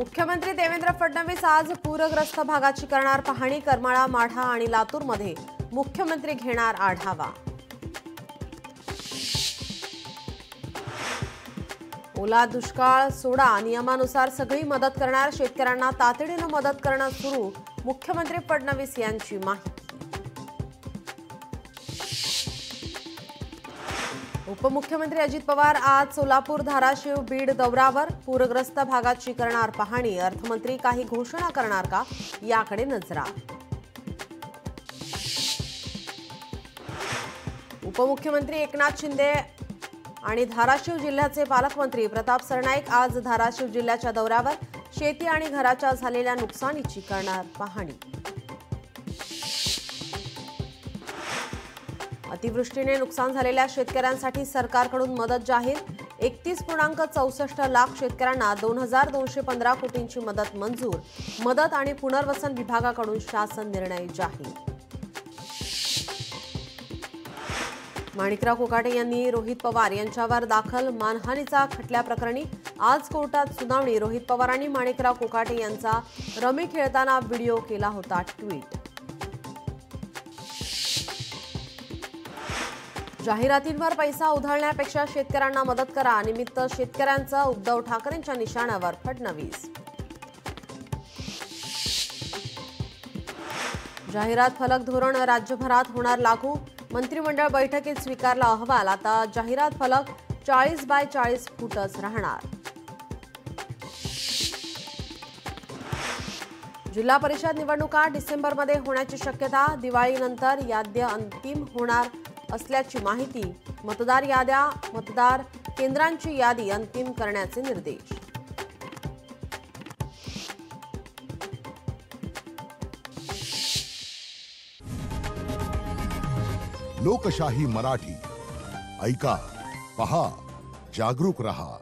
मुख्यमंत्री देवेंद्र फडणवीस आज पूरग्रस्त भागाची करणार पाहणी। करमाळा, माढा आणि लातूरमध्ये मुख्यमंत्री घेणार आढावा। ओला दुष्काळ सोडा, नियमानुसार सगळी मदत करणार। शेतकऱ्यांना तातडीने मदत करणं सुरू। मुख्यमंत्री फडणवीस यांची माहिती। उपमुख्यमंत्री अजित पवार आज सोलापूर, धाराशिव, बीड दौऱ्यावर। पूरग्रस्त भागाची करणार पाहणी। अर्थमंत्री काही घोषणा करणार का, याकडे नजरा। उपमुख्यमंत्री एकनाथ शिंदे आणि धाराशिव जिल्ह्याचे पालकमंत्री प्रताप सरनाईक आज धाराशिव जिल्ह्याच्या दौऱ्यावर। शेती आणि घराच्या झालेल्या नुकसानीची करणार पाहणी। अतिवृष्टीने नुकसान झालेल्या शेतकऱ्यांसाठी सरकारकडून मदत जाहीर। 31.64 लाख शेतकऱ्यांना 2215 कोटींची मदत मंजूर। मदत आणि पुनर्वसन विभागाकडून शासन निर्णय जाहीर। माणिकराव कोकाटे यांनी रोहित पवार यांच्यावर दाखल मानहानीचा खटल्याप्रकरणी आज कोर्टात सुनावणी। रोहित पवारांनी माणिकराव कोकाटे यांचा रमी खेळताना व्हिडिओ केला होता ट्विट। जाहिरातींवर पैसा उधळण्यापेक्षा शेतकऱ्यांना मदत करा। निमित्त शेतकऱ्यांचा उद्धव ठाकरेंच्या निशाण्यावर फडणवीस। जाहिरात फलक धोरण राज्यभरात होणार लागू। मंत्रिमंडळ बैठकीत स्वीकारला अहवाल। आता जाहिरात फलक 40 बाय 40 फूटच राहणार। जिल्हा परिषद निवडणुका डिसेंबरमध्ये होण्याची शक्यता। दिवाळीनंतर याद्या अंतिम होणार असल्याची माहिती। मतदार याद्या, मतदार केंद्रांची यादी अंतिम करण्याचे निर्देश। लोकशाही मराठी ऐका, पहा, जागरूक रहा।